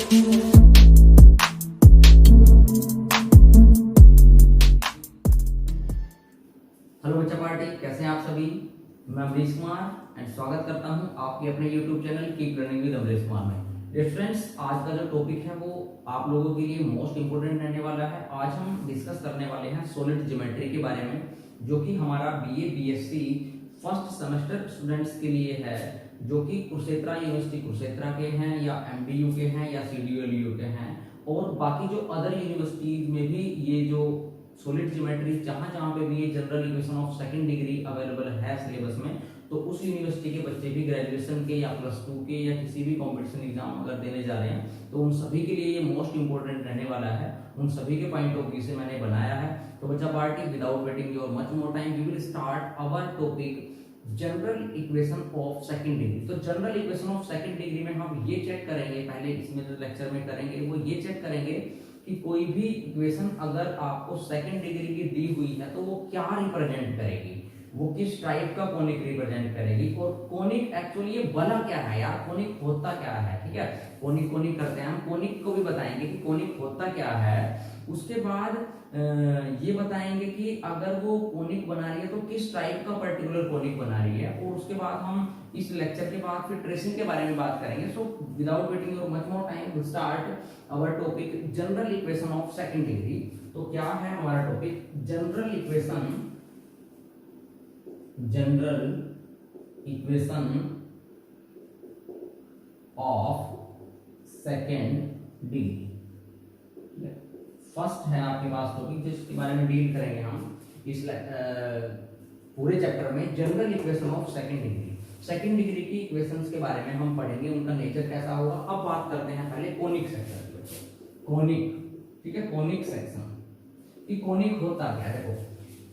Hello बच्चा party, कैसे हैं आप सभी। मैं अमरीश कुमार एंड स्वागत करता हूं आपके अपने YouTube channel keep learning with Amrish Kumar में। डियर फ्रेंड्स, आज का जो टॉपिक है वो आप लोगों के लिए मोस्ट इंपोर्टेंट रहने वाला है। आज हम डिस्कस करने वाले हैं सॉलिड ज्योमेट्री के बारे में, जो कि हमारा BA BSc first semester students के लिए है, जो कि कुरुक्षेत्र यूनिवर्सिटी कुरुक्षेत्र के हैं या एमडीयू के हैं या सीडीएलयू के हैं, और बाकी जो अदर यूनिवर्सिटीज में भी ये जो सॉलिड ज्योमेट्री जहां जहां पे भी ये general equation of second degree available है सिलेबस में, तो उस यूनिवर्सिटी के बच्चे भी ग्रेजुएशन के या +2 के या किसी भी कंपटीशन एग्जाम अगर देने जा रहे हैं तो उन सभी के लिए ये मोस्ट इंपोर्टेंट रहने वाला है। उन सभी के पॉइंट ऑफ व्यू से मैंने बनाया है। तो बच्चा party, without waiting your much more time, we will start our topic general equation of second degree. तो general equation of second degree में हम ये चेक करेंगे, पहले इसमें जो लेक्चर में करेंगे वो ये चेक करेंगे कि कोई भी इक्वेशन अगर आपको सेकंड डिग्री की दी हुई है तो वो क्या रिप्रेजेंट करेगी, वो किस टाइप का कोनिक रिप्रेजेंट करेगी, और कोनिक एक्चुअली ये बना क्या है यार, कोनिक होता क्या है। ठीक है, कोनिक कोनिक करते हैं हम, कोनिक को भी बताएंगे कि कोनिक होता क्या है। उसके बाद ये बताएंगे कि अगर वो कोनिक बना रही है तो किस टाइप का पर्टिकुलर कोनिक बना रही है, और उसके बाद हम इस लेक्चर के बाद फिर ट्रेसिंग के बारे में बात करेंगे। So without waiting your much more time, we start our topic general equation of second degree. तो क्या है हमारा टॉपिक? General equation of second degree. First है आपके पास टॉपिक जिसके बारे में डील करेंगे हम इस पूरे चैप्टर में, general equation of second degree. Second degree की इक्वेशंस के बारे में हम पढ़ेंगे, उनका नेचर कैसा होगा। अब बात करते हैं पहले कोनिक सेक्शन की। कोनिक, ठीक है, कोनिक सेक्शन कि कोनिक होता क्या है। देखो,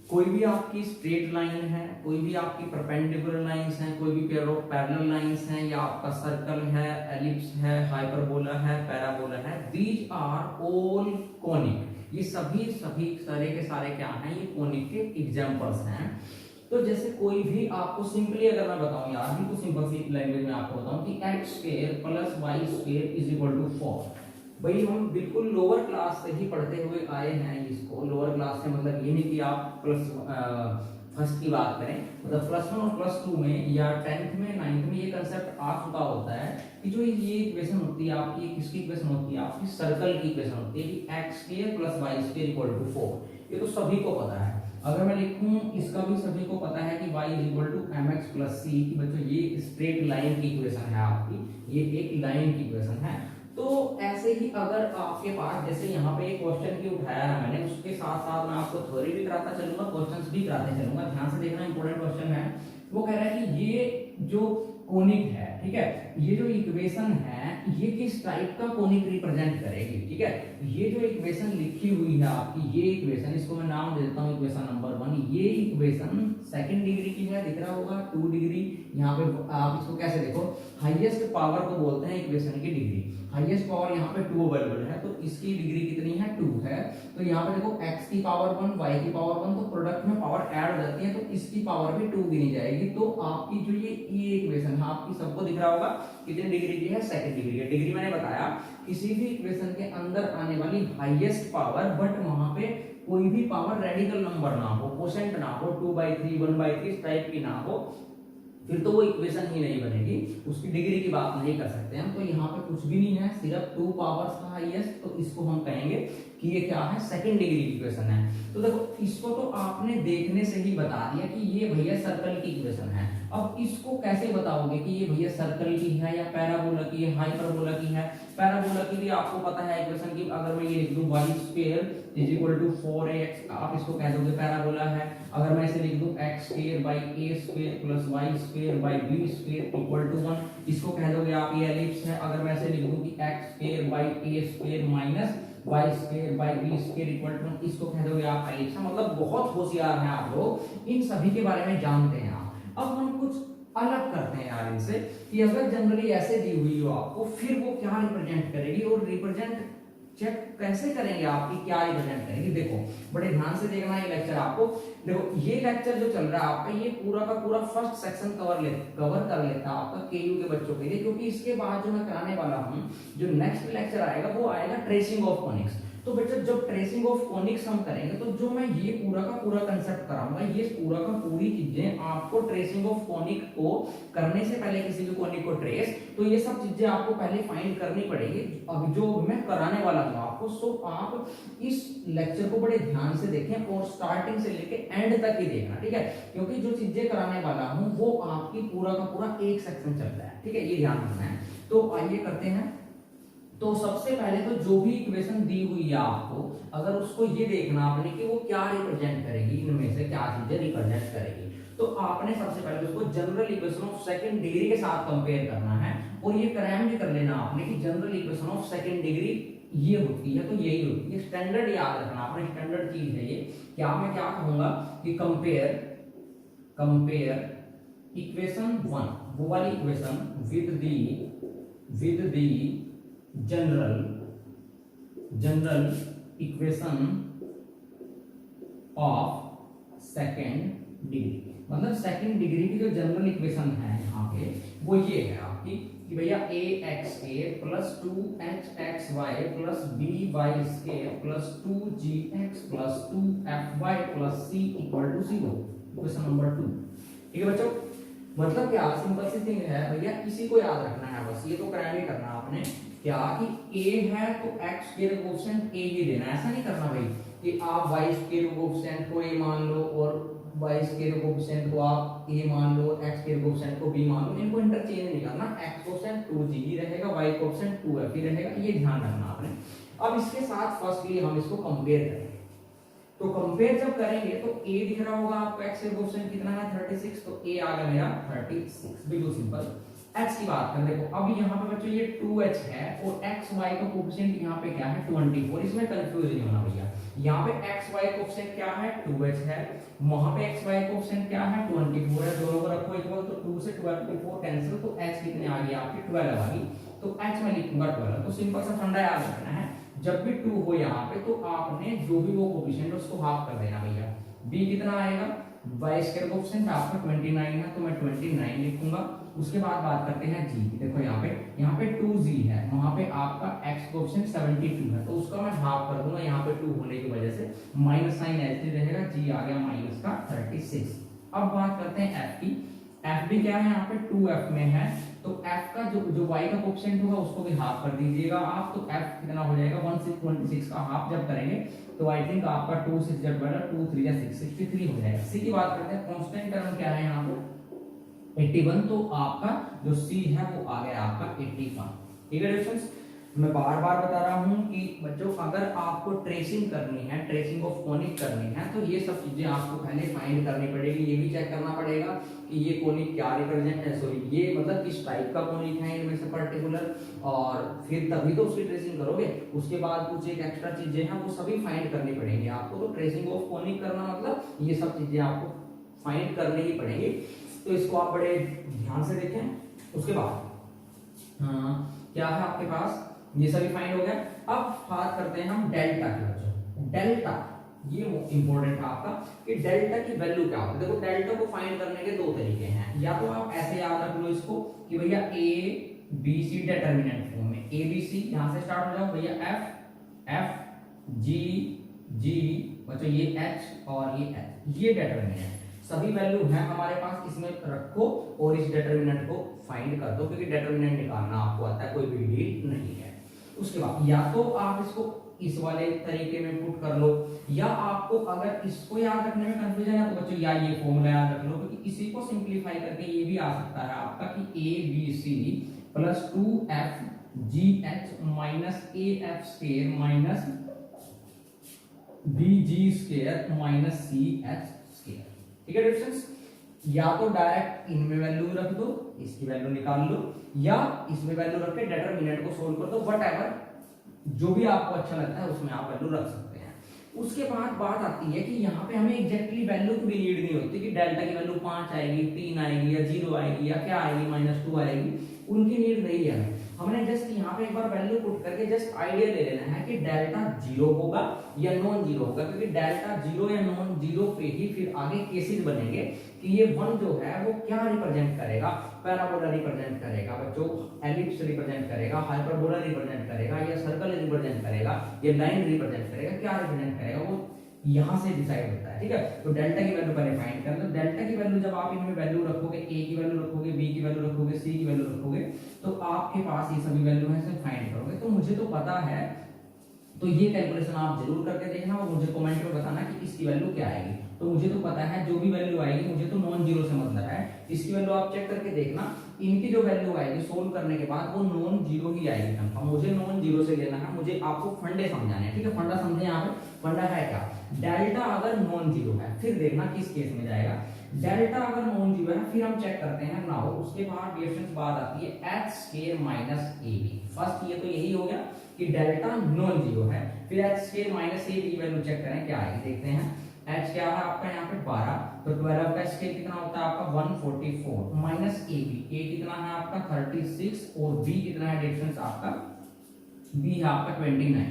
कोई भी आपकी स्ट्रेट लाइन है, कोई भी आपकी परपेंडिकुलर लाइंस हैं, कोई भी पेयर ऑफ पैरेलल लाइंस हैं, या आपका सर्कल है, एलिप्स है, हाइपरबोला है, पैराबोला है, दीज आर ऑल कोनिक। ये सभी सारे के सारे क्या हैं, ये कोनिक के एग्जांपल्स हैं। तो जैसे कोई भी आपको सिंपली अगर मैं बताऊं यार, बिल्कुल सिंपल सी लैंग्वेज में आपको बताऊं कि x² + y² = 4। भाई हम बिल्कुल लोअर क्लास से ही पढ़ते हुए आए हैं इसको। लोअर क्लास से मतलब ये नहीं कि आप फर्स्ट की बात करें, मतलब +1 और +2 में या 10th में 9th में ये कंसेप्ट आ चुका होता है कि जो ये इक्वेशन होती है आपकी, किसकी इक्वेशन होती है आपकी, सर्कल की इक्वेशन होती है कि x² + y² = 4। ये तो सभी को पता है। अगर मैं लिखूं, इसका भी सभी को पता है कि y = mx + c, कि बच्चों ये स्ट्रेट लाइन की इक्वेशन है आपकी, ये एक लाइन की इक्वेशन है। तो ऐसे ही अगर आपके पास, जैसे यहाँ पे एक क्वेश्चन की उठाया है मैंने, उसके साथ साथ मैं आपको थ्योरी भी कराता चलूंगा, क्वेश्चंस भी कराते चलूंगा, ध्यान से देखना, इंपॉर्टेंट क्वेश्चन है। वो कह रहा है कि ये जो कोनिक है, ठीक है, ये जो इक्वेशन है ये किस टाइप का कोनिक रिप्रेजेंट करेगी। ठीक है, ये जो इक्वेशन लिखी हुई है आपकी, ये इक्वेशन, इसको मैं नाम दे देता हूँ इक्वेशन नंबर 1। ये इक्वेशन सेकंड डिग्री की है, दिख रहा होगा 2 डिग्री। यहाँ पे आप इसको कैसे देखो, हाईएस्ट पावर को बोलते हैं इक्वेशन की डिग्री। हाईएस्ट पावर यहाँ पे 2 अवेलेबल है, तो इसकी डिग्री कितनी है, 2 है। तो यहाँ पे देखो x की पावर 1, y की पावर 1, तो प्रोडक्ट में पावर ऐड हो जाती है, तो इसकी पावर भी 2 गिनी जाएगी। तो आपकी जो ये इक्वेशन है आपकी, सबको दिख रहा होगा कितनी डिग्री की है, सेकंड डिग्री की। डिग्री मैंने बताया किसी भी इक्वेशन के अंदर आने वाली हाईएस्ट पावर, बट वहां पे कोई भी पावर रेडिकल नंबर ना हो, कोसेंट ना हो, 2/3 1/3 इस टाइप की ना हो, फिर तो वो इक्वेशन ही नहीं बनेगी, उसकी डिग्री की बात नहीं कर सकते हम। तो यहाँ पे कुछ भी नहीं है, सिर्फ 2 पावर्स का हाईएस्ट, तो इसको हम कहेंगे कि ये क्या है, सेकंड डिग्री की इक्वेशन है। तो देखो, इसको तो आपने देखने से ही बता दिया कि ये भैया सर्कल की इक्वेशन है। अब इसको कैसे बताओगे कि ये भैया सर्कल की है या पैराबोला की है, हाइपरबोला की है। पैराबोला की भी आपको पता है इक्वेशन की, अगर मैं ये लिख दूं y² = 4ax, आप इसको कह दोगे पैराबोला है। अगर मैं इसे लिख दूं x² / a² + y² / b² = 1, इसको कह दोगे आप ये एलिप्स है। अगर मैं इसे लिख दूं कि x² / a² - y² / b² = 1, इसको कह दोगे आप एलिप्स है। मतलब बहुत होशियार हैं आप लोग, इन सभी के बारे में जानते हैं आप। अब हम कुछ अलग करते हैं यार इनसे, कि अगर जनरली ऐसे दी हुई हो आपको, फिर वो क्या रिप्रेजेंट करेगी, और रिप्रेजेंट चेक कैसे करेंगे आपकी क्या रिप्रेजेंट करेंगे। देखो बड़े ध्यान से देखना ये लेक्चर आपको। देखो ये लेक्चर जो चल रहा है आपका, ये पूरा का पूरा फर्स्ट सेक्शन कवर कर लेता है आपका केयू के बच्चों के लिए, क्योंकि इसके बाद जो मैं कराने वाला हूँ, जो नेक्स्ट लेक्चर आएगा वो आएगा ट्रेसिंग ऑफ कॉनिक्स। तो बच्चों जब ट्रेसिंग ऑफ कॉनिक्स हम करेंगे तो जो मैं ये पूरा का पूरा कंसेप्ट कराऊंगा, ये पूरा का पूरी चीजें आपको ट्रेसिंग ऑफ कॉनिक को करने से पहले, किसी भी कॉनिक को ट्रेस, तो ये सब चीजें आपको पहले फाइंड करनी पड़ेगी, अब जो मैं कराने वाला हूं आपको। सो आप इस लेक्चर को बड़े ध्यान से देखें और स्टार्टिंग से लेके एंड तक ही देखना, ठीक है, क्योंकि जो चीजें कराने वाला हूं वो आपकी पूरा का पूरा एक सेक्शन चल रहा है, ठीक है, ये ध्यान रखना है। तो आइए करते हैं। तो सबसे पहले तो जो भी इक्वेशन दी हुई है आपको, अगर उसको ये देखना आपने कि वो क्या रिप्रेजेंट करेगी, इनमें से क्या चीजें रिप्रेजेंट करेगी, तो आपने सबसे पहले उसको general equation of second degree के साथ कंपेयर करना है। और ये क्रैम भी कर लेना आपने कि general equation of second degree ये होती है, तो यही होती है। स्टैंडर्ड याद रखना आपने, स्टैंडर्ड चीज है ये। क्या मैं क्या कहूंगा कि कंपेयर इक्वेशन 1, वो वाली equation with the general equation of second degree. मतलब सेकंड डिग्री की जो जनरल इक्वेशन है यहाँ पे वो ये है आपकी कि भैया axa plus 2hxy plus by² plus 2gx plus 2fy plus c equal to 0। Equation number 2, ठीक है बच्चों। मतलब क्या, सिंपल सी थिंग है भैया, इसी को याद रखना है बस, ये तो क्रैम ही करना आपने। क्या कि a है तो x के कोएफिशिएंट a ही देना, ऐसा नहीं करना भाई कि आप y के कोएफिशिएंट को a मान लो और y के कोएफिशिएंट को आप a मान लो, x के कोएफिशिएंट को b मान लो, इनको इंटरचेंज नहीं करना। x कोएफिशिएंट 2g ही रहेगा, y कोएफिशिएंट 2f ही रहेगा, ये ध्यान रखना आपने। अब इसके साथ फर्स्टली हम इसको कंपेयर करेंगे। तो कंपेयर जब करेंगे तो a दिख रहा होगा आपको, x के कोएफिशिएंट कितना है 36, तो a आ गया मेरा 36, बिल्कुल सिंपल। x की बात करें, देखो अब यहाँ पे बच्चों ये 2h है और xy का कोएफिशिएंट यहाँ पे क्या है 24, इसमें कंफ्यूज नहीं होना भैया। यहाँ पे xy कोएफिशिएंट क्या है 2h है, वहां पे xy कोएफिशिएंट क्या है 24 है, दोनों को रखो इक्वल, तो 2 से 24 कैंसिल, तो h कितने आ गई आपकी 12 आ गई, तो h में लिखूंगा 12। तो सिंपल सा फंडा याद रखना है, जब भी 2 हो यहाँ पे तो आपने जो भी वो कोएफिशिएंट है उसको हाफ कर देना भैया। b कितना आएगा, y स्क्वायर कोएफिशिएंट आपका 29 है, तो मैं 29 लिखूंगा। उसके बाद बात करते हैं g की। देखो यहाँ पे 2g है, वहां पे आपका x कोएफिशिएंट 72 है, तो उसका मैं हाफ कर दूंगा, यहाँ पे 2 होने की वजह से माइनस साइन ऐसे रहेगा, g आ गया माइनस का 36। अब बात करते हैं f की। f भी क्या है यहाँ पे 2f में है, तो f का जो y का कोएफिशिएंट होगा उसको भी हाफ कर दीजिएगा आप, तो f कितना हो जाएगा 126 का हाफ जब करेंगे तो आई थिंक आपका 2 6 जब बड़ा 2 3 या 6 63 हो जाएगा। c की बात करते हैं, कांस्टेंट टर्म क्या है यहाँ पे 81, तो आपका जो c है वो आ गया आपका 81, ठीक है फ्रेंड्स। मैं बार बार बता रहा हूं कि बच्चों अगर आपको ट्रेसिंग करनी है, ट्रेसिंग ऑफ कॉनिक करनी है, तो ये सब चीजें आपको पहले फाइंड करनी पड़ेगी। ये भी चेक करना पड़ेगा कि ये कॉनिक क्या रिप्रेजेंट है, सॉरी ये मतलब किस टाइप का कॉनिक है इनमें से पर्टिकुलर, और फिर तभी तो उसकी ट्रेसिंग करोगे। उसके बाद कुछ एक एक्स्ट्रा चीजें हैं वो सभी फाइंड करनी पड़ेंगी आपको। तो ट्रेसिंग ऑफ कॉनिक करना मतलब ये सब चीजें आपको फाइंड करनी ही पड़ेंगी, तो इसको आप बड़े ध्यान से देखें। उसके बाद क्या है आपके पास, ये सभी फाइंड हो गया। अब बात करते हैं हम डेल्टा की वजह। डेल्टा ये इंपॉर्टेंट है आपका कि डेल्टा की वैल्यू क्या होती है। देखो डेल्टा को फाइंड करने के दो तरीके हैं, या तो आप ऐसे याद रख लो इसको कि भैया A B C determinant form में, ए बी सी यहां से स्टार्ट हो जाओ भैया, एफ एफ जी जी बच्चों ये एच और ये एच, ये डिटरमिनेंट सभी वैल्यू है हमारे पास, इसमें रखो और इस डिटरमिनेंट को फाइंड कर दो, क्योंकि डिटरमिनेंट निकालना आपको आता है, कोई भी डील नहीं है। उसके बाद या तो आप इसको इस वाले तरीके में पुट कर लो, या आपको अगर इसको याद रखने में कंफ्यूजन है तो बच्चों या ये फॉर्मूला याद रख लो, क्योंकि इसी को सिंपलीफाई करके ये भी आ सकता है आपका कि a B c plus 2f g h minus a f square minus b g square minus c h square, ठीक है फ्रेंड्स। या तो डायरेक्ट इनमें वैल्यू रख दो, इसकी वैल्यू निकाल लो, या इसमें वैल्यू रख के डिटरमिनेंट को सोल्व कर दो, व्हाटएवर जो भी आपको अच्छा लगता है उसमें आप वैल्यू रख सकते हैं। उसके बाद बात आती है कि यहाँ पे हमें एग्जैक्टली वैल्यू की भी नीड नहीं होती कि डेल्टा की वैल्यू 5 आएगी, 3 आएगी या 0 आएगी या क्या आएगी -2 आएगी, उनकी नीड नहीं है हमें। हमने जस्ट यहाँ पे एक बार वैल्यू पुट करके जस्ट आइडिया ले लेना है कि डेल्टा जीरो होगा या नॉन जीरो होगा, क्योंकि डेल्टा जीरो या नॉन जीरो पे ही फिर आगे केसेस बनेंगे कि ये वन जो है वो क्या रिप्रेजेंट करेगा, पैराबोला रिप्रेजेंट करेगा बच्चों, एलिप्स रिप्रेजेंट करेगा, हाइपरबोला रिप्रेजेंट करेगा, या सर्कल रिप्रेजेंट करेगा, या लाइन रिप्रेजेंट करेगा, क्या रिप्रेजेंट करेगा, वो यहां से डिसाइड होता है। ठीक है, तो डेल्टा की वैल्यू पहले फाइंड कर लो। डेल्टा की वैल्यू जब आप इनमें वैल्यू रखोगे, ए की वैल्यू रखोगे, बी की वैल्यू रखोगे, सी की वैल्यू रखोगे, तो आपके पास ये सभी वैल्यू है, इसे फाइंड करोगे। तो मुझे तो पता है, तो ये कैलकुलेशन आप जरूर करके देखना और मुझे कमेंट में बताना कि इसकी वैल्यू क्या आएगी। तो मुझे तो पता है जो भी वैल्यू आएगी, मुझे तो नॉन जीरो से मतलब है, इसकी वैल्यू आप चेक करके देखना, इनकी जो वैल्यू आएगी सोल्व करने के बाद वो नॉन जीरो ही आएगी कंफर्म। मुझे नॉन जीरो से लेना है, मुझे आपको फंडे समझाने हैं। ठीक है, फंडा समझे यहाँ पे। फंडा है क्या, डेल्टा अगर नॉन जीरो है, फिर देखना किस केस में जाएगा। डेल्टा अगर नॉन जीरो है, फिर हम चेक करते हैं नाउ, उसके बाद डिफरेंस बात आती है h square minus ab। First ये तो यही हो गया कि डेल्टा नॉन जीरो है, फिर h स्क्वायर माइनस ab की वैल्यू चेक करें क्या आएगी, देखते हैं। h क्या है आपका यहाँ पे 12, तो 12 का स्क्वायर कितना होता है आपका 144, माइनस ab, a कितना है आपका 36 और b कितना है डिफरेंस आपका, b है आपका 29।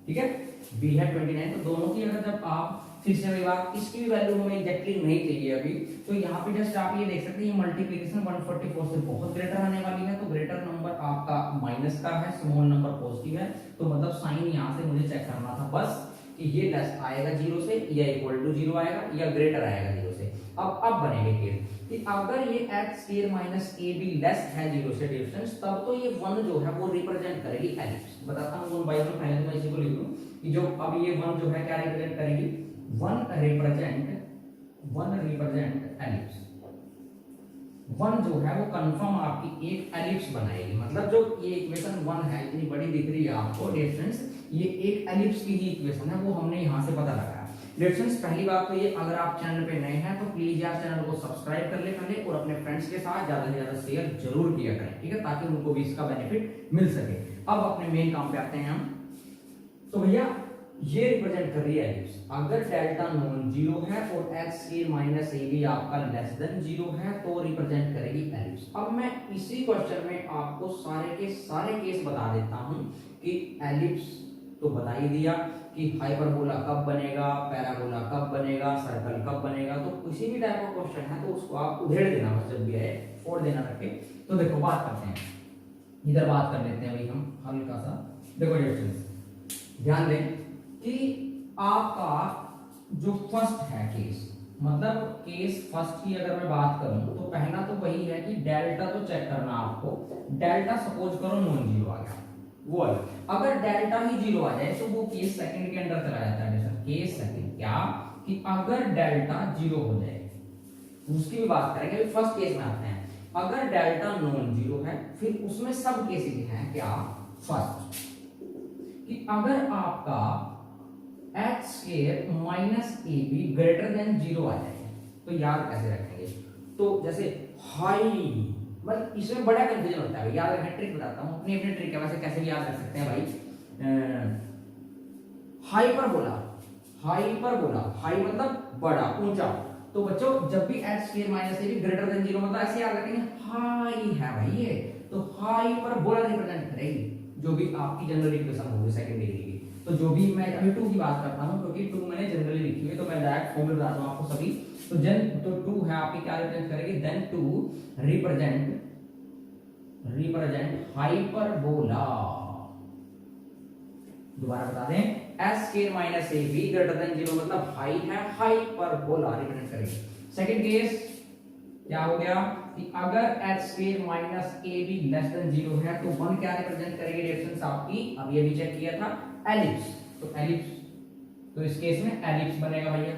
ठीक है, b है 29। तो दोनों की अगर जब आप फिर से वही बात, इसकी भी वैल्यू हमें एग्जैक्टली नहीं चाहिए अभी, तो यहाँ पे जस्ट आप ये देख सकते हैं, ये मल्टीप्लिकेशन 144 से बहुत ग्रेटर आने वाली है, तो ग्रेटर नंबर आपका माइनस का है, स्मॉल नंबर पॉजिटिव है, तो मतलब साइन यहाँ से मुझे चेक करना था बस कि ये लेस आएगा जीरो से या इक्वल टू जीरो आएगा या ग्रेटर आएगा जीरो से। अब बनेंगे केस कि अगर ये x square minus ab less है जीरो से डिफरेंस, तब तो ये वन जो है वो रिप्रेजेंट करेगी एलिप्स। बताता हूँ वन बाय वन, पहले तो मैं इसी को लिख लूं कि जो अब ये वन जो है क्या रिप्रेजेंट करेगी, वन रिप्रेजेंट एलिप्स। वन जो है वो कंफर्म आपकी एक एलिप्स बनाएगी, मतलब जो ये इक्वेशन वन है इतनी बड़ी दिख रही है आपको डिफरेंस, ये एक एलिप्स की ही इक्वेशन है, वो हमने यहाँ से पता लगाया। डिफरेंस पहली बात तो ये, अगर आप चैनल पे नए हैं तो प्लीज यार चैनल को सब्सक्राइब कर ले पहले, और अपने फ्रेंड्स के साथ ज्यादा से ज्यादा शेयर जरूर किया करें। ठीक है, ताकि उनको भी इसका बेनिफिट मिल सके। अब अपने मेन काम पे आते हैं हम। तो भैया ये रिप्रेजेंट कर रही है एलिप्स, अगर डेल्टा नॉन जीरो है और x स्क्वायर माइनस ab आपका लेस देन जीरो है तो रिप्रेजेंट करेगी एलिप्स। अब मैं इसी क्वेश्चन में आपको सारे के सारे केस बता देता हूं कि एलिप्स तो बता ही दिया कि हाइपरबोला कब बनेगा, पैराबोला कब बनेगा, सर्कल कब बनेगा, तो किसी भी टाइप का क्वेश्चन है तो उसको आप उधेड़ देना बस, जब भी आए फोड़ देना रखे। तो देखो बात करते हैं, इधर बात कर लेते हैं भाई हम हल्का सा। देखो डिफरेंस ध्यान दें कि आपका जो फर्स्ट है केस, मतलब केस फर्स्ट की अगर मैं बात करूं तो पहला तो वही है कि डेल्टा तो चेक करना आपको। डेल्टा सपोज करो नॉन जीरो आ गया, वो अगर डेल्टा ही जीरो आ जाए तो वो केस सेकंड के अंदर चला जाता है। सर केस सेकंड क्या कि अगर डेल्टा जीरो हो जाए, उसकी भी बात करेंगे। फर्स्ट केस में आते हैं, अगर डेल्टा नॉन जीरो है फिर उसमें सब केसेस हैं क्या, फर्स्ट कि अगर आपका x square minus ab greater than zero आ जाए, तो याद कैसे रखेंगे, तो जैसे हाई, मतलब इसमें बड़ा कंफ्यूजन होता है, याद रखना ट्रिक बताता हूँ, अपनी अपनी ट्रिक है, वैसे कैसे भी याद रख सकते हैं भाई। हाइपरबोला, हाई मतलब बड़ा ऊंचा, तो बच्चों जब भी x square minus ab greater than zero मतलब ऐसे याद रखेंगे, हाई है भाई ये, तो हाइपरबोला रिप्रेजेंट करेगी जो भी आपकी जनरल इक्वेशन होगी सेकंड डिग्री की। तो जो भी मैं अभी 2 की बात करता हूं क्योंकि 2 मैंने जनरली लिखी हुई है, तो मैं डायरेक्ट फॉर्म में बताता हूं आपको सभी। तो 2 है आपकी क्या रिप्रेजेंट करेगी, देन 2 रिप्रेजेंट हाइपरबोला। दोबारा बता दें, s square minus ab greater than zero मतलब हाई है, हाइपरबोला रिप्रेजेंट करेगी। सेकंड केस क्या हो गया कि अगर x square minus ab less than zero है तो 1 क्या रिप्रेजेंट करेगी डिफरेंस आपकी, अभी अभी चेक किया था, एलिप्स। तो एलिप्स, तो इस केस में एलिप्स बनेगा भैया।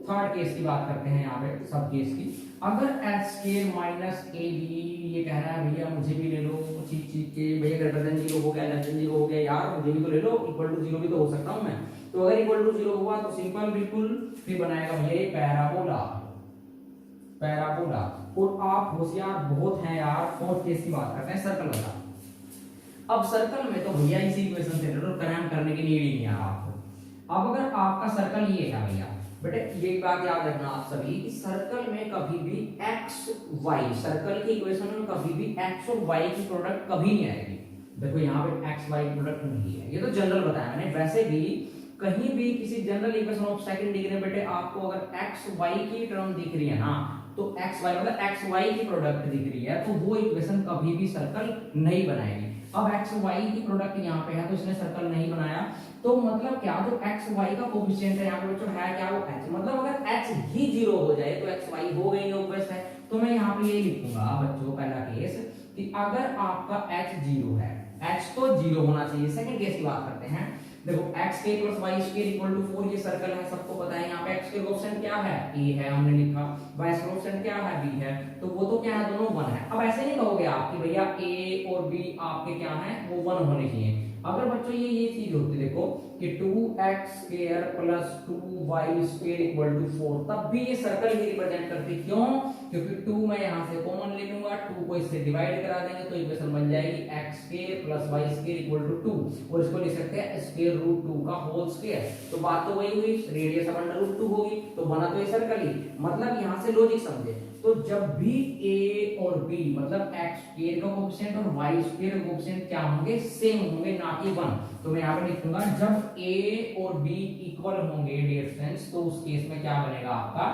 थर्ड केस की बात करते हैं यहाँ पे, सब केस की। अगर x स्क्वायर माइनस ab ये कह रहा है भैया मुझे भी ले लो, चीज के भैया ग्रेटर देन जीरो हो गया, लेस देन जीरो हो गया, यार मुझे भी तो ले लो, इक्वल टू जीरो भी तो हो सकता हूं मैं। तो अगर इक्वल टू जीरो हुआ तो सिंपल बिल्कुल फिर बनाएगा भैया ये पैराबोला। और आप होशियार बहुत हैं यार। फोर्थ केस की बात करते हैं, सर्कल वाला। अब सर्कल में तो भैया इसी इक्वेशन से क्रैम करने की नीड ही नहीं है आपको। अब अगर आपका सर्कल ये है भैया, बेटे ये बात याद रखना आप सभी कि सर्कल में कभी भी एक्स वाई, सर्कल की इक्वेशन में कभी भी एक्स और वाई की प्रोडक्ट कभी नहीं आएगी। देखो यहाँ पे एक्स वाई प्रोडक्ट नहीं है, ये तो जनरल बताया मैंने। वैसे भी कहीं भी किसी general equation of second degree में बेटे आपको अगर एक्स वाई की टर्म दिख रही है ना, तो एक्स वाई मतलब एक्स वाई की प्रोडक्ट दिख रही है, तो वो इक्वेशन कभी भी सर्कल नहीं बनाएगी। अब एक्स वाई की प्रोडक्ट यहाँ पे है तो इसने सर्कल नहीं बनाया, तो मतलब क्या, जो एक्स वाई का कोफिशिएंट है यहाँ पे बच्चों है क्या, वो एच। मतलब अगर एच ही जीरो हो जाए तो एक्स वाई हो गई ऑब्वियस है। तो मैं यहाँ पे ये लिखूंगा बच्चों, पहला केस कि अगर आपका एच जीरो है, एच तो जीरो होना चाहिए। सेकंड केस की बात करते हैं। देखो x k + y k = 4 ये सर्कल है, सबको पता है। यहाँ पे x के कोएफिशिएंट क्या है, a है, हमने लिखा। y के कोएफिशिएंट क्या है, b है। तो वो तो क्या है, दोनों 1 है। अब ऐसे नहीं कहोगे आप कि भैया a और b आपके क्या है, वो 1 होने चाहिए। अगर बच्चों ये चीज होती, देखो कि 2x² + 2y² = 4, तब भी ये सर्कल ही रिप्रेजेंट करती। क्यों? क्योंकि 2 मैं यहाँ से कॉमन ले लूंगा, 2 को इससे डिवाइड करा देंगे तो इक्वेशन बन जाएगी x² + y² = 2, और इसको लिख सकते हैं √2 का होल स्क्वायर। तो बात तो वही हुई, रेडियस अब √2 होगी, तो बना तो ये सर्कल ही। मतलब यहाँ से लॉजिक समझे, तो जब भी a और b मतलब x² का कोएफिशिएंट और y² का कोएफिशिएंट क्या होंगे, सेम होंगे, ना कि 1। तो मैं यहाँ पे लिखूंगा जब a और b इक्वल होंगे डियर फ्रेंड्स, तो उस केस में क्या बनेगा आपका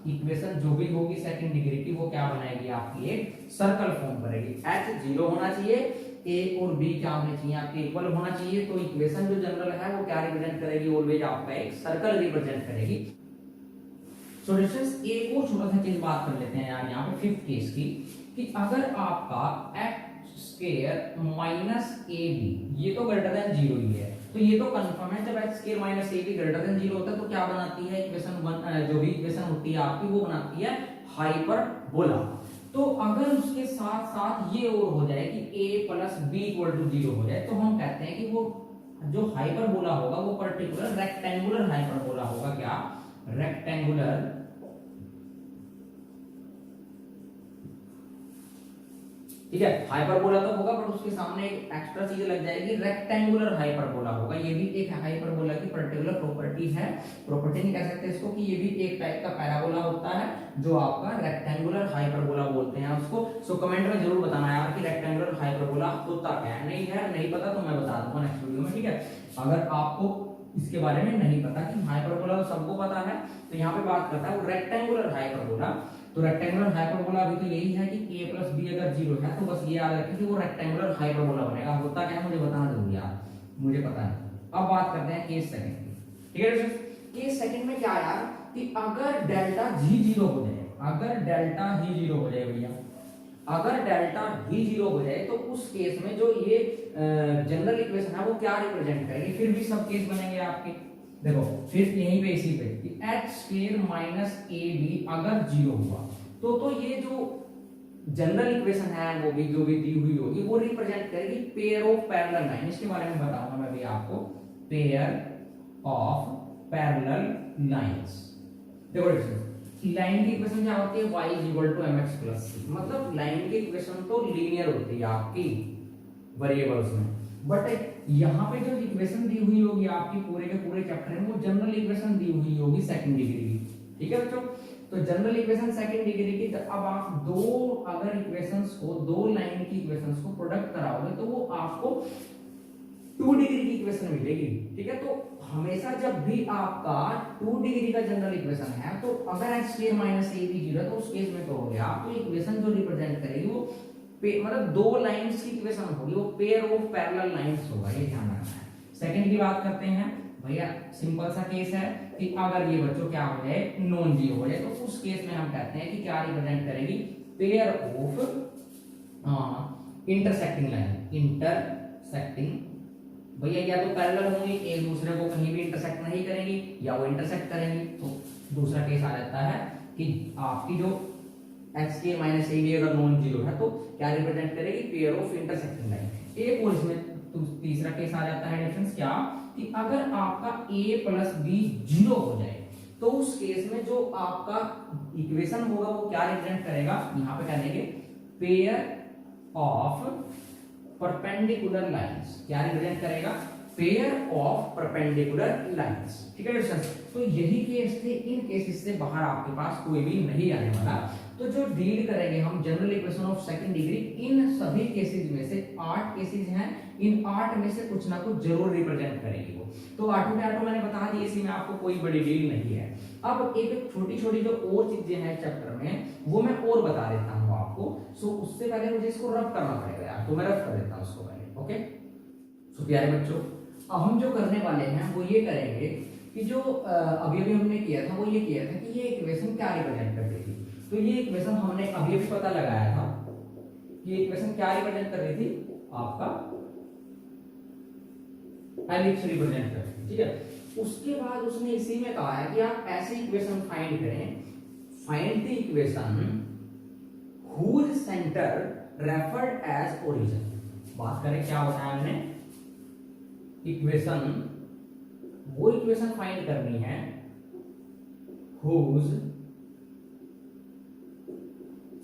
इक्वेशन, जो भी होगी सेकंड डिग्री की, वो क्या बनाएगी आपकी, एक सर्कल फॉर्म करेगी। h जीरो होना चाहिए, a और b क्या होने चाहिए आपके, इक्वल होना चाहिए। तो इक्वेशन जो जनरल है वो क्या रिप्रेजेंट करेगी, ऑलवेज आपका एक सर्कल रिप्रेजेंट करेगी। सो डिस्टेंस एक और छोटा सा चीज बात कर लेते हैं यार यहाँ पे फिफ्थ केस की, कि अगर आपका x² - ab ये तो ग्रेटर देन 0 ही है, तो ये तो कंफर्म है। जब x² - ab ग्रेटर देन 0 होता है तो क्या बनाती है इक्वेशन, जो भी इक्वेशन होती है आपकी, वो बनाती है हाइपरबोला। तो अगर उसके साथ साथ ये और हो जाए कि a + b = 0 हो जाए, तो हम कहते हैं कि वो जो हाइपरबोला होगा वो पर्टिकुलर रेक्टेंगुलर हाइपरबोला होगा। क्या, रेक्टेंगुलर, ठीक है। हाइपरबोला तो होगा, बट उसके सामने एक एक्स्ट्रा चीज लग जाएगी, रेक्टेंगुलर हाइपरबोला होगा। ये भी एक हाइपरबोला की पर्टिकुलर प्रॉपर्टी है, प्रॉपर्टी नहीं कह सकते इसको, कि ये भी एक टाइप का पैराबोला होता है जो आपका रेक्टेंगुलर हाइपरबोला बोलते हैं उसको। सो कमेंट में जरूर बताना यार कि रेक्टेंगुलर हाइपरबोला होता क्या है। नहीं है, नहीं पता तो मैं बता दूंगा नेक्स्ट वीडियो में, ठीक है। अगर आपको इसके बारे में नहीं पता कि हाइपरबोला तो सबको पता है, तो यहाँ पे बात करता है वो रेक्टेंगुलर हाइपरबोला। तो रेक्टेंगुलर हाइपरबोला अभी तो यही है कि a + b अगर 0 है तो बस ये याद रखें कि वो रेक्टेंगुलर हाइपरबोला बनेगा। होता क्या है मुझे बताना जरूरी यार, मुझे पता है। अब बात करते हैं केस सेकंड की, ठीक है। केस सेकंड में क्या यार, कि अगर डेल्टा g 0 हो जाए, अगर डेल्टा ही 0 हो जाए भैया, अगर डेल्टा ही 0 हो जाए, तो उस केस में जो ये जनरल इक्वेशन है वो क्या रिप्रेजेंट करेगी, फिर भी सब केस बनेंगे आपके। देखो फिर यहीं पे इसी पे कि x² - ab अगर 0 हुआ, तो ये जो जनरल इक्वेशन है वो भी जो भी दी हुई होगी वो रिप्रेजेंट करेगी पेयर ऑफ पैरेलल लाइन। इसके बारे में बताऊंगा मैं भी आपको, पेयर ऑफ पैरेलल लाइंस। देखो लाइन की इक्वेशन क्या होती है, y = mx + c। मतलब लाइन की इक्वेशन तो लीनियर होती है आपकी वेरिएबल्स में, बट यहाँ पे जो इक्वेशन दी हुई होगी आपकी पूरे के पूरे चैप्टर में, वो जनरल इक्वेशन दी हुई होगी सेकंड डिग्री की, ठीक है बच्चों। तो जनरल इक्वेशन सेकंड डिग्री की, अब आप दो अगर इक्वेशंस को, दो लाइन की इक्वेशंस को प्रोडक्ट कराओगे तो वो आपको 2 डिग्री की इक्वेशन मिलेगी, ठीक है। तो हमेशा जब भी आपका 2 डिग्री का जनरल इक्वेशन है, तो अगर x² - ab 0 है तो उस केस में कहोगे आप, तो इक्वेशन जो रिप्रेजेंट करेगी वो मतलब दो लाइंस की इक्वेशन होगी, वो पेयर ऑफ पैरेलल लाइंस होगा, ये ध्यान रखना है। सेकंड की बात करते हैं भैया, सिंपल सा केस है कि अगर ये बच्चों क्या हो जाए, नॉन जीरो हो जाए, तो उस केस में हम कहते हैं कि क्या रिप्रेजेंट करेगी, pair of intersecting line. Intersecting भैया या तो पैरेलल होंगी, एक दूसरे को कहीं भी इंटरसेक्ट नहीं करेंगी, या वो इंटरसेक्ट करेंगी। तो दूसरा केस आ जाता है कि आपकी जो x² - ab अगर नॉन जीरो है तो क्या रिप्रेजेंट करेगी, पेयर ऑफ इंटरसेक्टिंग लाइन। एक और इसमें तीसरा केस आ जाता है डिफरेंस, क्या कि अगर आपका a + b 0 हो जाए, तो उस केस में जो आपका इक्वेशन होगा वो क्या रिप्रेजेंट करेगा, यहाँ पे क्या देंगे, पेयर ऑफ परपेंडिकुलर लाइंस। क्या रिप्रेजेंट करेगा, पेयर ऑफ परपेंडिकुलर लाइंस। ठीक है स्टूडेंट्स, तो यही केस थे। इन केसेस से बाहर आपके पास कोई भी नहीं आने वाला। तो जो डील करेंगे हम general equation of second degree, इन सभी केसेस में से 8 केसेस हैं, इन 8 में से कुछ ना कुछ जरूर रिप्रेजेंट करेगी वो। तो आठों के आठों मैंने बता दी, इसी में आपको कोई बड़ी डील नहीं है। अब एक छोटी छोटी जो और चीजें हैं चैप्टर में वो मैं और बता देता हूँ आपको। सो उससे पहले मुझे इसको रफ करना पड़ेगा यार, तो मैं रफ कर देता हूँ उसको पहले। ओके सो प्यारे बच्चों, अब हम जो करने वाले हैं वो ये करेंगे कि जो अभी अभी हमने किया था वो ये किया था कि ये इक्वेशन क्या रिप्रेजेंट करती थी। तो ये इक्वेशन हमने अभी अभी पता लगाया था कि ये इक्वेशन क्या रिप्रेजेंट कर रही थी, आपका एलिप्स रिप्रेजेंट कर रही थी। ठीक है, उसके बाद उसने इसी में कहा है कि आप ऐसे इक्वेशन फाइंड करें, find the equation whose center referred as origin। बात करें क्या बताया हमने, इक्वेशन, वो इक्वेशन फाइंड करनी है whose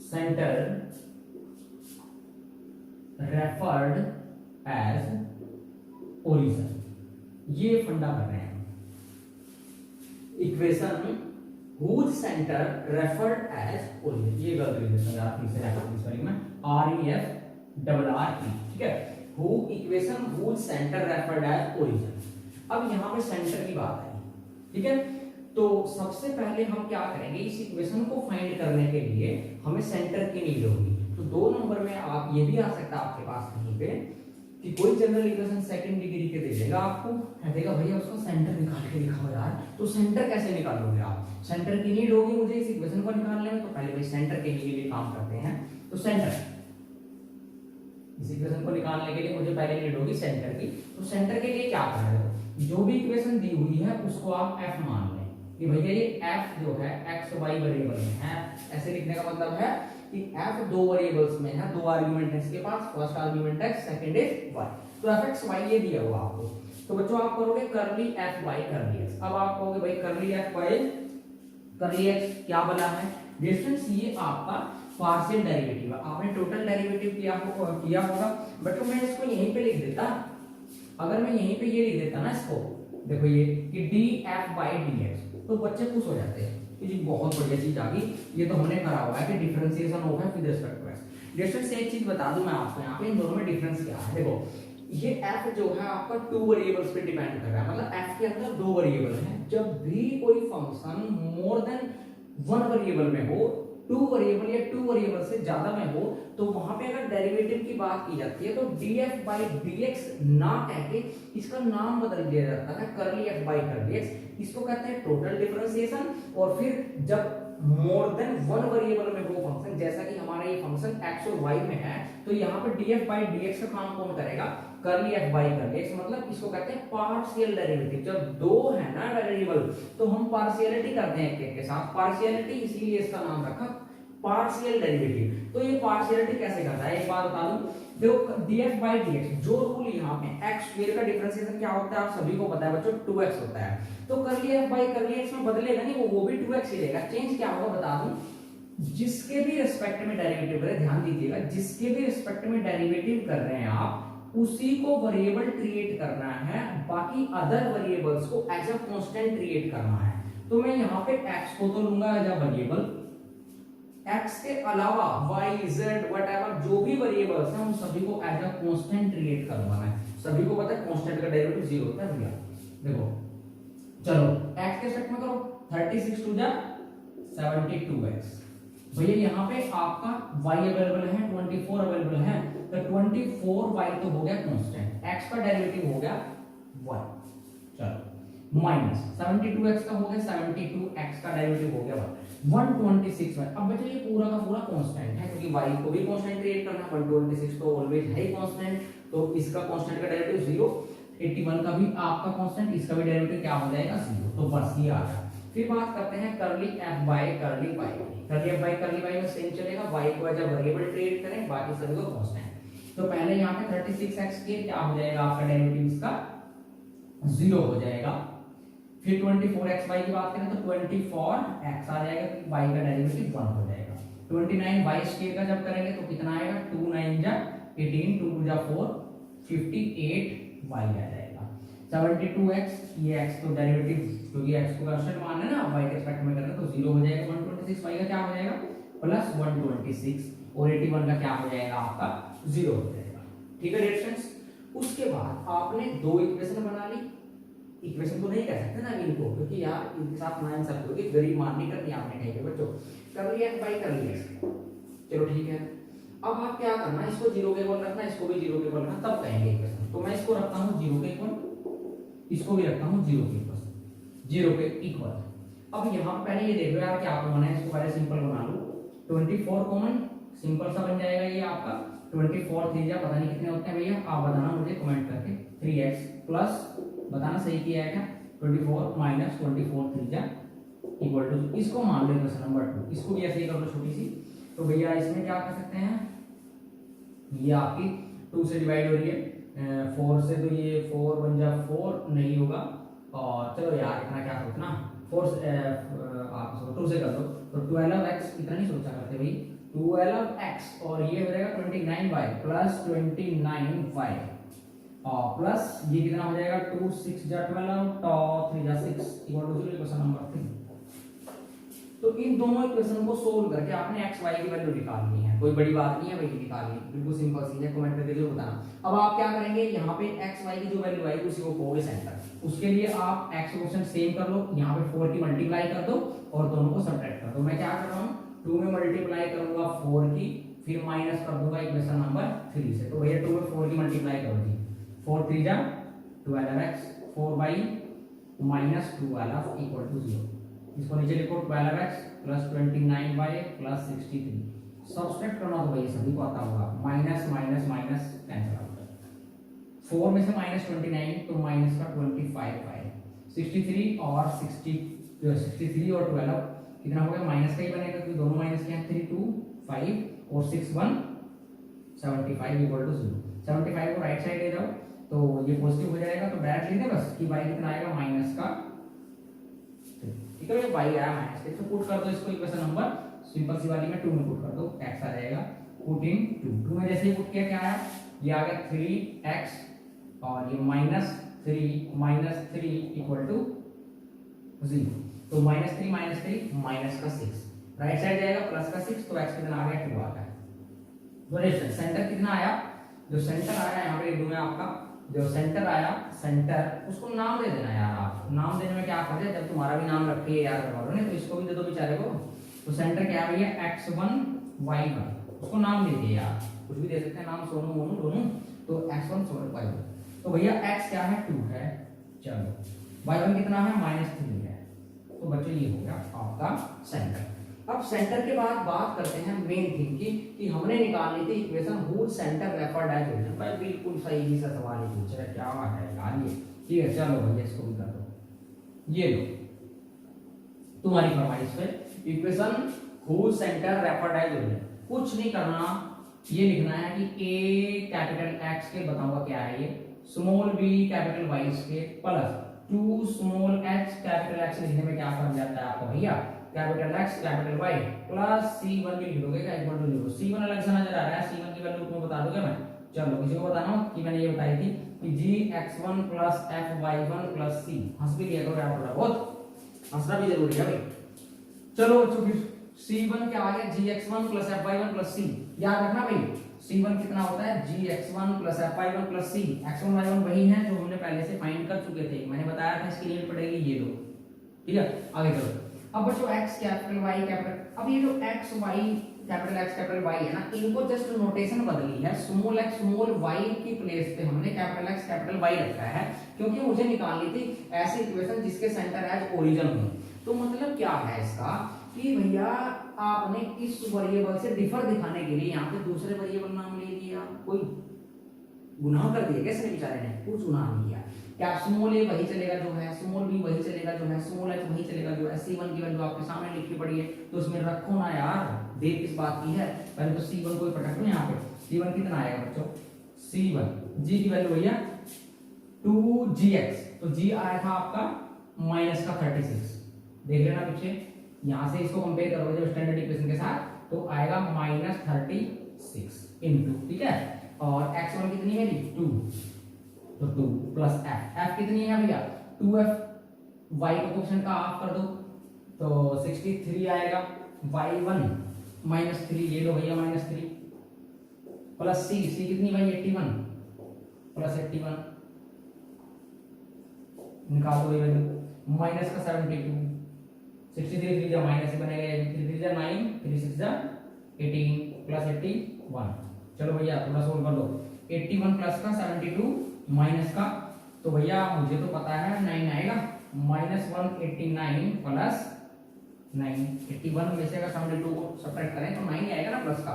center referred as origin। ये फंडा कर रहे हैं, equation whose center referred as origin। ये गलत लिख देता हूं यार, तीसरे एक्सप्रेशन में REF ठीक है, who equation whose center referred as origin। अब यहाँ पे सेंटर की बात है। ठीक है, तो सबसे पहले हम क्या करेंगे, इस इक्वेशन को फाइंड करने के लिए हमें सेंटर की नीड होगी। तो 2 नंबर में आप ये भी आ सकता है आपके पास कहीं पे कि कोई जनरल इक्वेशन सेकंड डिग्री के दे देगा आपको, कहेगा भैया उसका सेंटर निकाल के दिखाओ यार। तो सेंटर कैसे निकालोगे आप, सेंटर की नीड होगी मुझे इस इक्वेशन को निकालने में। तो पहले भाई सेंटर के लिए काम करते हैं। तो सेंटर, इस इक्वेशन को निकालने के लिए मुझे पहले नीड होगी सेंटर की। तो सेंटर के लिए क्या करना है, जो भी इक्वेशन दी हुई है उसको आप f मान लें कि भैया ये f जो है x y वेरिएबल में है। ऐसे लिखने का मतलब है कि f 2 वेरिएबल्स में है, 2 आर्गुमेंट है इसके पास, फर्स्ट आर्गुमेंट है, सेकंड इज y। तो fx y ये दिया हुआ आपको। तो बच्चों आप करोगे करली f y करली x। अब आप कहोगे भाई करली f y करली x क्या बना है, डिस्टेंस ये आपका पार्शियल डेरिवेटिव है। आपने टोटल डेरिवेटिव किया होगा, बट मैं इसको यहीं पे लिख देता, अगर मैं यहीं पे ये लिख देता ना इसको, देखो ये कि df by dx, तो बच्चे खुश हो जाते हैं कि जी बहुत बढ़िया चीज आ गई। ये तो हमने करा हुआ है कि डिफरेंशिएशन होगा with respect to x। Distance से एक चीज बता दूं मैं आपको, यहाँ पे इन दोनों में डिफरेंस क्या है। देखो ये f जो है आपका 2 वेरिएबल्स पे डिपेंड कर रहा है, मतलब f के अंदर 2 वेरिएबल हैं। जब भी कोई फंक्शन मोर देन 1 वेरिएबल में हो, 2 वेरिएबल या 2 वेरिएबल से ज्यादा में हो, तो वहां पे अगर डेरिवेटिव की बात की जाती है तो df by dx ना कह के इसका नाम बदल दिया जाता है करली f by करली x। इसको कहते हैं टोटल डिफरेंशिएशन। और फिर जब मोर देन 1 वेरिएबल में वो फंक्शन, जैसा कि हमारा ये फंक्शन x और y में है, तो यहाँ पे df by dx का काम कौन करेगा, करली f by करली x। मतलब इसको कहते हैं पार्शियल डेरिवेटिव। जब 2 है ना वेरिएबल तो हम पार्शियलिटी करते हैं एक के साथ, पार्शियलिटी, इसीलिए इसका नाम रखा पार्शियल डेरिवेटिव। तो ये पार्शियलिटी कैसे करता है, एक बात बता दूं, देखो df by dx जो रूल यहाँ पे x स्क्वायर का डिफरेंशिएशन क्या होता है आप सभी को पता है बच्चों, 2x होता है। तो करली f by करली x में बदलेगा नहीं, वो भी 2x ही रहेगा। चेंज क्या होगा बता दूं, जिसके भी रिस्पेक्ट में डेरिवेटिव कर रहे हैं, ध्यान दीजिएगा, जिसके भी रिस्पेक्ट में डेरिवेटिव कर रहे हैं आप उसी को वेरिएबल ट्रीट करना है, बाकी अदर वेरिएबल्स को एज अ कांस्टेंट ट्रीट करना है। तो मैं यहाँ पे x को तो लूंगा एज अ वेरिएबल, x के अलावा y z व्हाटएवर जो भी वेरिएबल्स हैं उन सभी को एज अ कांस्टेंट ट्रीट करना है। सभी को पता है कांस्टेंट का डेरिवेटिव 0 होता है भैया। देखो चलो x के सेट में करो, 36 टू जा 72x। भैया यहाँ पे आपका y अवेलेबल है, 24 अवेलेबल है, तो 24y तो हो गया कांस्टेंट, x का डेरिवेटिव हो गया y। चलो माइनस 72x का हो गया, 72x का डेरिवेटिव हो गया 126 में। अब बच्चों ये पूरा का पूरा कांस्टेंट है क्योंकि y को भी कांस्टेंट क्रिएट करना है, 126 तो ऑलवेज है ही कांस्टेंट, तो इसका कांस्टेंट का डेरिवेटिव 0, 81 का भी आपका कांस्टेंट, इसका भी डेरिवेटिव क्या हो जाएगा 0। तो बस ये आ गया। फिर बात करते हैं करली f by करली y। करली f by करली y में सेम चलेगा, y को एज अ वेरिएबल ट्रीट करें, बाकी सभी को कांस्टेंट। तो पहले यहाँ पे 36x के क्या हो जाएगा आपका डेरिवेटिव, इसका 0 हो जाएगा। फिर 24xy की बात करें तो 24x आ जाएगा, y का डेरिवेटिव 1 हो जाएगा। 29y स्क्वायर का जब करेंगे तो कितना आएगा, 2 9 जा 18, 2 2 जा 4, 58 y आ जाएगा। 72x, ये x तो डेरिवेटिव क्योंकि x को कांस्टेंट मानना है ना, y के रिस्पेक्ट में करना, तो 0 हो जाएगा। 126 y का क्या हो जाएगा प्लस 126, और 81 का क्या हो जाएगा आपका 0 हो जाएगा। ठीक है डियर स्टूडेंट्स, उसके बाद आपने दो इक्वेशन बना ली। इक्वेशन तो नहीं कह सकते ना इनको, क्योंकि यार इनके साथ ना आंसर होगी, गरीब मारनी करनी आपने कहीं पे बच्चों, कर लिया बाई कर लिया। चलो ठीक है, अब आप क्या करना, इसको 0 के इक्वल रखना, इसको भी 0 के इक्वल रखना, तब कहेंगे इक्वेशन। तो मैं इसको रखता हूं 0 के इक्वल, इसको भी रखता हूं 0 के इक्वल, 0 के इक्वल। अब यहां पहले ये देखो यार क्या कॉमन है, इसको पहले सिंपल बना लो। 24 कॉमन, सिंपल सा बन जाएगा ये आपका। 24 3 पता नहीं कितने होते हैं भैया, आप बताना मुझे कमेंट करके। 3x प्लस बताना सही किया है क्या, 24 माइनस 24 3 इक्वल टू, इसको मान लो क्वेश्चन नंबर 2। इसको भी ऐसे ही कर लो छोटी सी। तो भैया इसमें क्या कर सकते हैं, ये आपकी 2 से डिवाइड हो रही है, 4 से, तो ये 4 बन जा 4 नहीं होगा, और चलो यार इतना क्या सोचना, 4 से आप 2 से कर दो, तो 12x, इतना नहीं सोचा करते भाई, 12x और ये हो जाएगा 29y प्लस 29y, और प्लस ये कितना हो जाएगा 2 6 जा 12 तो 3 जा 6 इक्वल टू 0, क्वेश्चन नंबर 3। तो इन दोनों इक्वेशन को सोल्व करके आपने x y की वैल्यू निकालनी है, कोई बड़ी बात नहीं है भाई निकालनी, बिल्कुल सिंपल सी है, कमेंट करके जरूर बताना। अब आप क्या करेंगे, यहाँ पे x y की जो वैल्यू आएगी उसी को कहोगे सेंटर, उसके लिए आप x क्वेश्चन सेम कर लो, यहाँ पे 4 की मल्टीप्लाई कर दो और दोनों को सब्ट्रैक्ट कर दो। मैं क्या कर रहा हूँ, 2 में मल्टीप्लाई करूंगा 4 की, फिर माइनस कर दूंगा इक्वेशन नंबर 3 से। तो भैया 2 में 4 की मल्टीप्लाई करो जी, 4 3 जा 12x, 4 by minus 12 equal to 0। इसको नीचे लिखो 12x plus 29y plus 63, subtract करना तो भाई सभी को आता होगा, minus minus minus cancel out, 4 में से माइनस 29 तो माइनस का 25 आए, 63 और 63 और 12 कितना हो गया, माइनस का ही बनेगा क्योंकि दोनों माइनस के हैं, 3 2 5 और 6 1 75 इक्वल टू 0। 75 को राइट साइड ले जाओ तो ये पॉजिटिव हो जाएगा, तो डायरेक्ट लिख दे बस कि y कितना आएगा माइनस का, ठीक है, y आया माइनस के, तो पुट कर दो इसको इक्वेशन नंबर, सिंपल सी वाली में 2 में पुट कर दो, x आ जाएगा, पुट इन 2 में जैसे ही पुट किया क्या आया, ये आ गया 3x और ये माइनस 3 इक्वल टू 0, तो -3 माइनस का 6, राइट साइड जाएगा प्लस का 6, तो x कितना आ गया 2 आ गया। तो सेंटर कितना आया, जो सेंटर आया यहाँ पे 2 में आपका जो सेंटर आया, सेंटर उसको नाम दे देना यार, आप नाम देने में क्या फर्क है, जब तुम्हारा भी नाम रखिए यार करवा ने, तो इसको भी दे दो बेचारे को। तो सेंटर क्या है भैया x1 y1, उसको नाम दे दिए यार, कुछ भी दे सकते हैं नाम, सोनू मोनू दोनों, तो x1 y1, तो भैया x क्या है 2 है, चलो y1 कितना है -3 है, तो बच्चों ये हो गया आपका सेंटर। अब सेंटर के बाद बात करते हैं मेन थिंग की, कि हमने निकालनी थी equation whose centre referred as origin. भाई बिल्कुल सही सा सवाल ही पूछ रहा है, क्या है यार ये, ठीक है चलो भैया इसको भी कर दो, ये लो तुम्हारी फरमाइश पे, equation whose centre referred as origin, कुछ नहीं करना, ये लिखना है कि a कैपिटल X के, बताऊंगा क्या है ये, स्मॉल b कैपिटल Y के plus 2 small h capital X लिखने में क्या समझ जाता है आपको भैया, capital X capital Y plus C1 भी लिख दोगे क्या, इक्वल टू 0। C1 अलग से नजर आ रहा है, C1 की वैल्यू तुम्हें बता दोगे मैं, चलो किसी को बताना हो कि मैंने ये बताई थी कि gx1 plus fy1 plus c, हंस भी लिया करो यार, थोड़ा बहुत हंसना भी जरूरी है भाई। चलो बच्चों फिर C1 क्या आ गया, gx1 plus fy1 plus c, याद रखना भाई C1 कितना होता है, gx1 plus fy1 plus c, x1 y1 वही है जो हमने पहले से फाइंड कर चुके थे, मैंने बताया था इसकी लिमिट पड़ेगी ये लो, ठीक है आगे चलो। अब बच्चों x कैपिटल y कैपिटल, अब ये जो x y capital X capital Y है ना, इनको जस्ट नोटेशन बदली है, स्मॉल x स्मॉल y की प्लेस पे हमने कैपिटल X कैपिटल Y रखा है, क्योंकि मुझे निकालनी थी ऐसी इक्वेशन जिसके सेंटर एज ओरिजिन हो। तो मतलब क्या है इसका कि भैया आपने इस वेरिएबल से डिफर दिखाने के लिए यहाँ पे दूसरे वेरिएबल नाम ले लिया, कोई गुनाह कर दिया कैसे बेचारे ने, कुछ गुनाह नहीं किया, क्या स्मॉल a वही चलेगा जो है, स्मॉल b वही चलेगा जो है, स्मॉल h वही चलेगा जो है, C1 की वैल्यू आपके सामने लिखी पड़ी है, तो उसमें रखो ना यार, देख किस बात की है, पहले तो C1 को पकड़ लो यहाँ पे, C1 कितना आएगा बच्चों, C1 g की वैल्यू भैया 2gx, तो g आया था आपका माइनस का 36, देख लेना पीछे, यहाँ से इसको कंपेयर करोगे जब स्टैंडर्ड इक्वेशन के साथ तो आएगा -36 इनटू, ठीक है, और x1 कितनी है 2, तो 2 प्लस एफ कितनी है भैया 2f, y को कोफिशिएंट का हाफ कर दो तो 63 आएगा, y1 माइनस 3, ये लो भैया माइनस 3, प्लस सी कितनी भाई 81 प्लस 81 निकाल दो ये वैल्यू, माइनस का 72, 63 3 जा माइनस बनेगा, 3 जा 9, 3 6 जा 18 प्लस 81। चलो भैया थोड़ा सोल्व कर लो, 81 प्लस का 72 माइनस का, तो भैया मुझे तो पता है 9 आएगा, माइनस 189 प्लस 9, 81 में से अगर 72 को सब्ट्रैक्ट करें तो 9 आएगा ना प्लस का,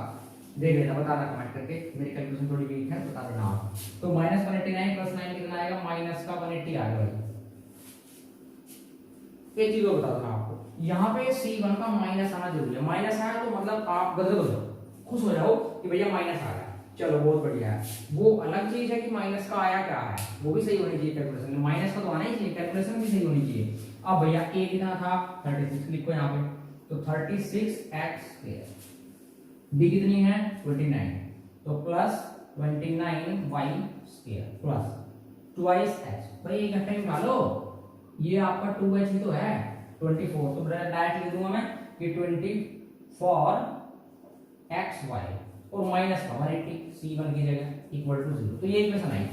देख लेना बता रहा कमेंट करके, मेरी कैलकुलेशन थोड़ी वीक है बता देना आप। तो माइनस 189 प्लस 9 कितना आएगा, माइनस का 180 आएगा भाई, ये चीज बता दूंगा आपको। यहाँ पे C1 का माइनस आना जरूरी है, माइनस आया तो मतलब आप गजब खुश हो जाओ कि भैया माइनस आ गया, चलो बहुत बढ़िया है। वो अलग चीज है कि माइनस का आया क्या है, वो भी सही होनी चाहिए कैलकुलेशन में, माइनस का तो आना ही चाहिए, कैलकुलेशन भी सही होनी चाहिए। अब भैया a कितना था 36 लिखो यहाँ पे, तो 36x², b कितनी है 29, तो plus 29y² plus twice h, भाई एक घंटे में लो, ये आपका 2h ही तो है 24, तो डायरेक्ट लिख दूंगा मैं कि 24xy और माइनस का 180 C1 की जगह इक्वल टू 0, तो ये इक्वेशन आई।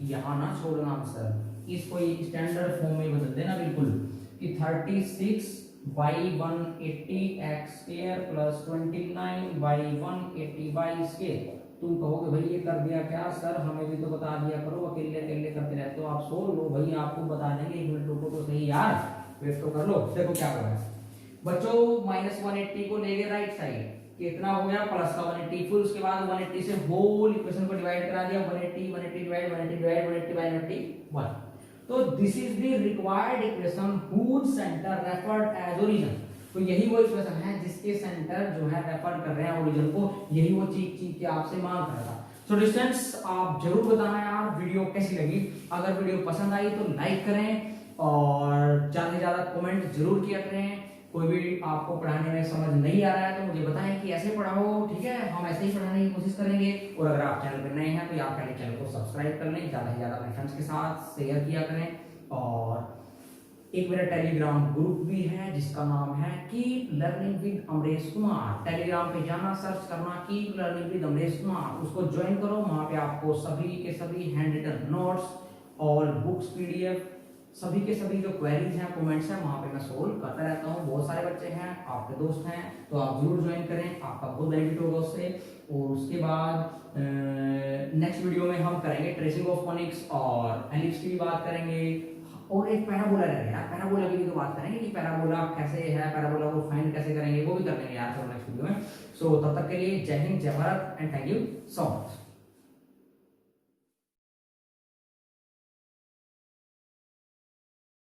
यहाँ ना छोड़ना आंसर, इसको स्टैंडर्ड फॉर्म में बदल देना बिल्कुल कि 36y180x² प्लस 29y180y²। तुम कहोगे भाई ये कर दिया क्या सर, हमें भी तो बता दिया करो, अकेले अकेले करते रहते हो आप, सोल्व लो भाई आपको बता देंगे, 1 मिनट रुको तो सही यार, वेट तो कर लो। देखो क्या हो रहा है बच्चों, माइनस 180 को ले गए राइट साइड, कितना हो गया प्लस का 180, फिर उसके बाद 180 से होल इक्वेशन को डिवाइड करा दिया, 180 180 डिवाइड 180 डिवाइड 180 बाय 181। तो this is the required equation whose centre referred as origin, तो यही वो इक्वेशन है जिसके सेंटर जो है रेफर कर रहे हैं ओरिजिन को, यही वो चीज के आपसे मांग कर रहा था। सो डिस्टेंस आप जरूर बताना यार वीडियो कैसी लगी, अगर वीडियो पसंद आई तो लाइक करें और ज्यादा से ज्यादा कमेंट जरूर किया करें। कोई भी आपको पढ़ाने में समझ नहीं आ रहा है तो मुझे बताएं कि ऐसे पढ़ाओ, ठीक है, हम ऐसे ही पढ़ाने की कोशिश करेंगे। और अगर आप चैनल पर नए हैं तो आप पहले चैनल को सब्सक्राइब कर लें, ज्यादा से ज्यादा अपने फ्रेंड्स के साथ शेयर किया करें। और एक मेरा टेलीग्राम ग्रुप भी है जिसका नाम है keep learning with Amresh Kumar, Telegram पे जाना सर्च करना keep learning with Amresh Kumar, उसको ज्वाइन करो। वहां पे आपको सभी के सभी हैंड रिटन नोट्स और बुक्स पीडीएफ सभी के सभी जो क्वेरीज हैं कमेंट्स हैं वहां पे मैं सोल्व करता रहता हूँ। बहुत सारे बच्चे हैं आपके दोस्त हैं तो आप जरूर ज्वाइन करें, आपका बहुत बेनिफिट होगा उससे। और उसके बाद नेक्स्ट वीडियो में हम करेंगे ट्रेसिंग ऑफ फोनिक्स और एलिप्स की भी बात करेंगे, और एक पैराबोला रहेगा यार, पैराबोला की भी तो बात करेंगे कि पैराबोला कैसे है, पैराबोला को फाइंड कैसे करेंगे, वो भी कर लेंगे यार नेक्स्ट वीडियो में। सो तब तक के लिए जय हिंद, जय Bharat and thank you so much.